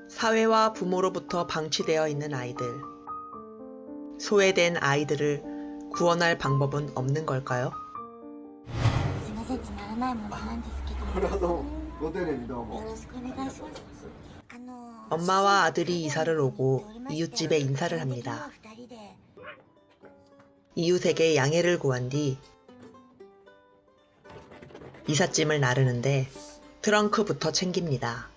사회와 부모로부터 방치되어 있는 아이들. 소외된 아이들을 구원할 방법은 없는 걸까요? すいません、つまらないものなんですけど。これはどうもご丁寧にどうも。よろしくお願いします。엄마와 아들이 이사를 오고 이웃집에 인사를 합니다. 이웃에게 양해를 구한 뒤 이삿짐을 나르는데 트렁크부터 챙깁니다.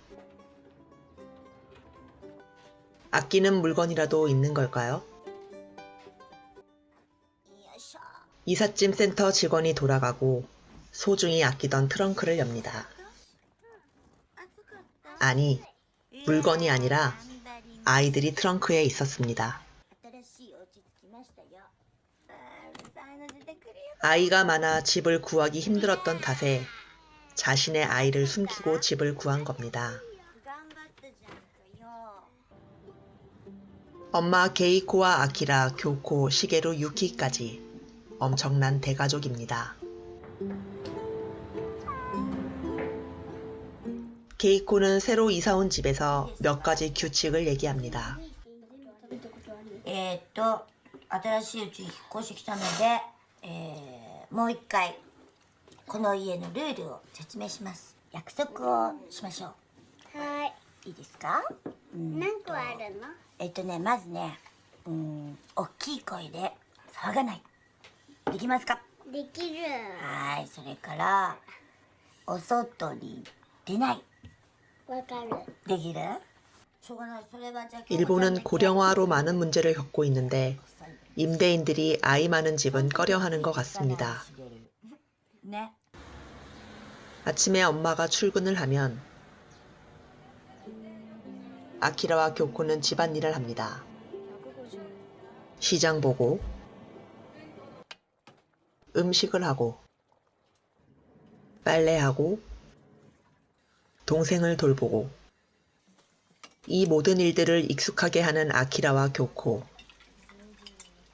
아끼는 물건이라도 있는 걸까요? 이삿짐 센터 직원이 돌아가고 소중히 아끼던 트렁크를 엽니다. 아니, 물건이 아니라 아이들이 트렁크에 있었습니다. 아이가 많아 집을 구하기 힘들었던 탓에 자신의 아이를 숨기고 집을 구한 겁니다. 엄마 게이코와 아키라, 교코, 시게루, 유키까지 엄청난 대가족입니다. 게이코는 새로 이사온 집에서 몇 가지 규칙을 얘기합니다. 新しいうちに引っ越してきたので、もう一回この家のルールを説明します。約束をしましょう。はい。いいですか？何個あるの？まずね、大きい声で騒がない。できますか？できる。はい、それからお外に出ない。わかる。できる？ 일본은 고령화로 많은 문제를 겪고 있는데 임대인들이 아이 많은 집은 꺼려하는 것 같습니다. 아침에 엄마가 출근을 하면 아키라와 교코는 집안일을 합니다. 시장 보고 음식을 하고 빨래하고 동생을 돌보고 이 모든 일들을 익숙하게 하는 아키라와 교코.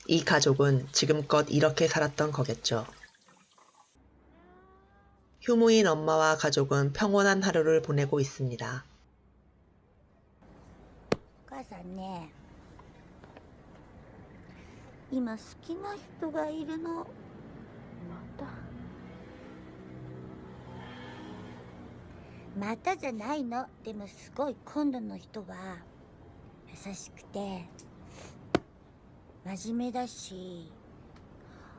이 가족은 지금껏 이렇게 살았던 거겠죠. 휴무인 엄마와 가족은 평온한 하루를 보내고 있습니다. お母さんね、今好きな人がいるの。またじゃないの。でもすごい今度の人は優しくて真面目だし、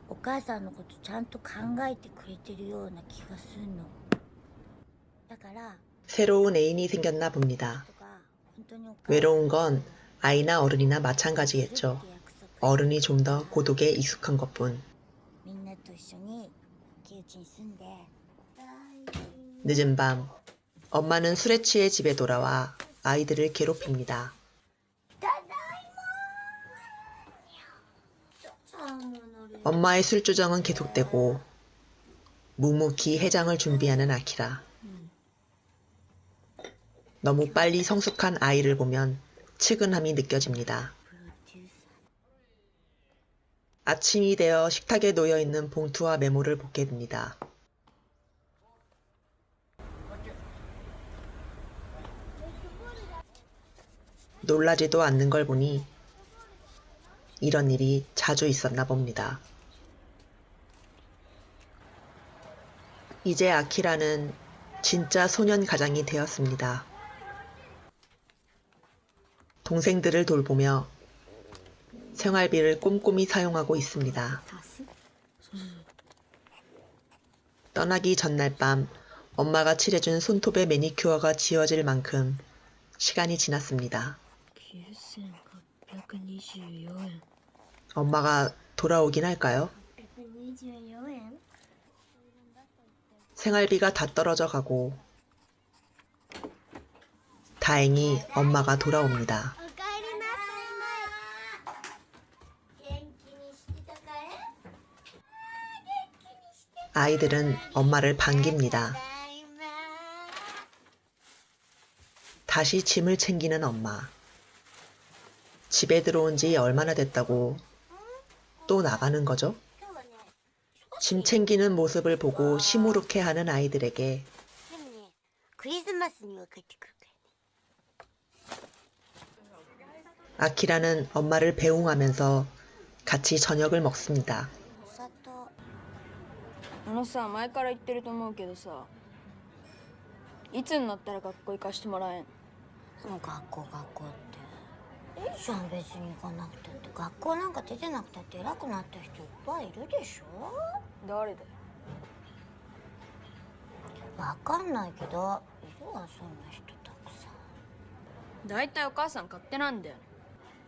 お母さんのことちゃんと考えてくれてるような気がするの。だから 새로운 애인이 생겼나 봅니다. 외로운 건 아이나 어른이나 마찬가지겠죠. 어른이 좀 더 고독에 익숙한 것뿐. 늦은 밤, 엄마는 술에 취해 집에 돌아와 아이들을 괴롭힙니다. 엄마의 술주정은 계속되고 묵묵히 해장을 준비하는 아키라. 너무 빨리 성숙한 아이를 보면 측은함이 느껴집니다. 아침이 되어 식탁에 놓여있는 봉투와 메모를 보게 됩니다. 놀라지도 않는 걸 보니 이런 일이 자주 있었나 봅니다. 이제 아키라는 진짜 소년 가장이 되었습니다. 동생들을 돌보며 생활비를 꼼꼼히 사용하고 있습니다. 떠나기 전날 밤 엄마가 칠해준 손톱의 매니큐어가 지워질 만큼 시간이 지났습니다. 엄마가 돌아오긴 할까요? 생활비가 다 떨어져 가고 다행히 엄마가 돌아옵니다. 아이들은 엄마를 반깁니다. 다시 짐을 챙기는 엄마. 집에 들어온 지 얼마나 됐다고 또 나가는 거죠? 짐 챙기는 모습을 보고 시무룩해하는 아이들에게 でもねクリスマスには帰ってくるからね 아키라는 엄마를 배웅하면서 같이 저녁을 먹습니다. お砂糖さ前から言ってると思うけどさいつになったら学校行かしてもらえんもう学校っていいじゃん別に行かなくたって学校なんか出てなくたって偉くなった人いっぱいいるでしょ誰だよわかんないけどいるわそんな人たくさん大体お母さん勝手なんだよね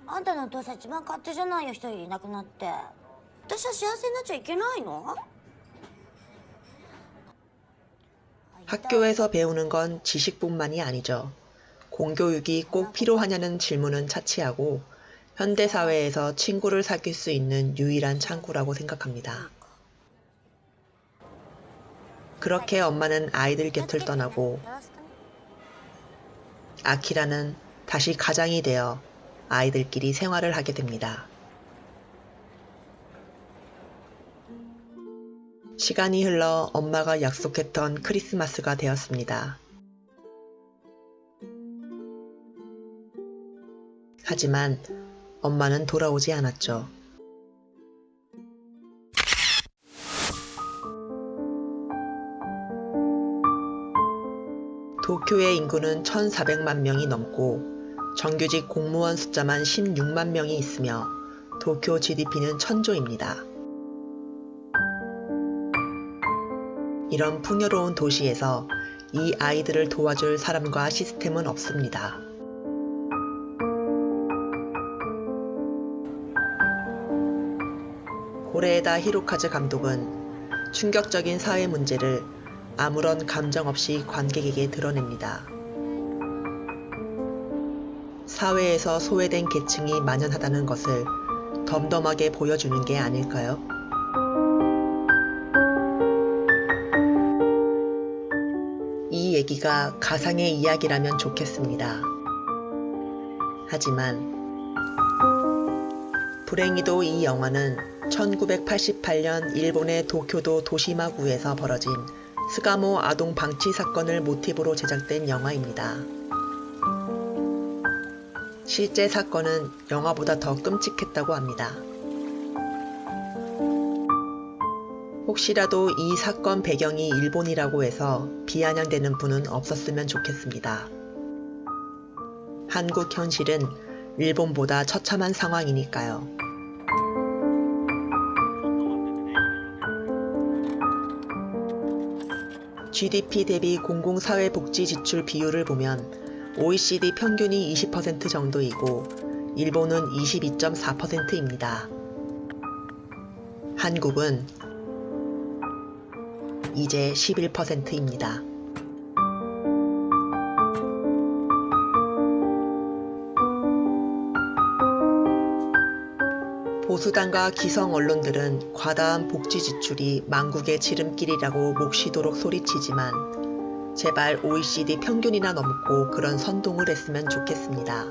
あんたのお父さん一番勝手じゃないよ一人いなくなって私は幸せになっちゃいけないの 학교에서 배우는 건 지식뿐만이 아니죠. 공교육이 꼭 필요하냐는 질문은 차치하고 현대사회에서 친구를 사귈 수 있는 유일한 창구라고 생각합니다. 그렇게 엄마는 아이들 곁을 떠나고 아키라는 다시 가장이 되어 아이들끼리 생활을 하게 됩니다. 시간이 흘러 엄마가 약속했던 크리스마스가 되었습니다. 하지만 엄마는 돌아오지 않았죠. 도쿄의 인구는 1,400만 명이 넘고 정규직 공무원 숫자만 16만 명이 있으며 도쿄 GDP는 1,000조입니다. 이런 풍요로운 도시에서 이 아이들을 도와줄 사람과 시스템은 없습니다. 고레에다 히로카즈 감독은 충격적인 사회 문제를 아무런 감정 없이 관객에게 드러냅니다. 사회에서 소외된 계층이 만연하다는 것을 덤덤하게 보여주는 게 아닐까요? 이 얘기가 가상의 이야기라면 좋겠습니다. 하지만 불행히도 이 영화는 1988년 일본의 도쿄도 도시마구에서 벌어진 스가모 아동 방치 사건을 모티브로 제작된 영화입니다. 실제 사건은 영화보다 더 끔찍했다고 합니다. 혹시라도 이 사건 배경이 일본이라고 해서 비아냥대는 분은 없었으면 좋겠습니다. 한국 현실은 일본보다 처참한 상황이니까요. GDP 대비 공공사회복지 지출 비율을 보면 OECD 평균이 20% 정도이고 일본은 22.4%입니다. 한국은 이제 11%입니다. 보수당과 기성 언론들은 과다한 복지 지출이 망국의 지름길이라고 목쉬도록 소리치지만 제발 OECD 평균이나 넘고 그런 선동을 했으면 좋겠습니다.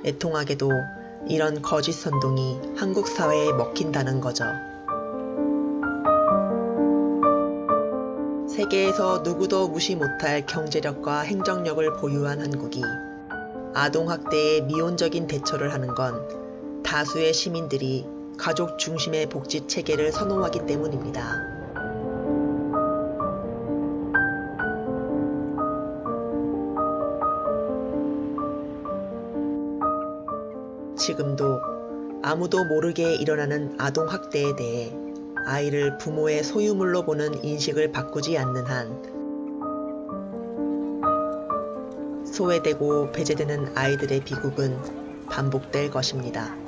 애통하게도 이런 거짓 선동이 한국 사회에 먹힌다는 거죠. 세계에서 누구도 무시 못할 경제력과 행정력을 보유한 한국이 아동학대에 미온적인 대처를 하는 건 다수의 시민들이 가족 중심의 복지 체계를 선호하기 때문입니다. 지금도 아무도 모르게 일어나는 아동학대에 대해 아이를 부모의 소유물로 보는 인식을 바꾸지 않는 한 소외되고 배제되는 아이들의 비극은 반복될 것입니다.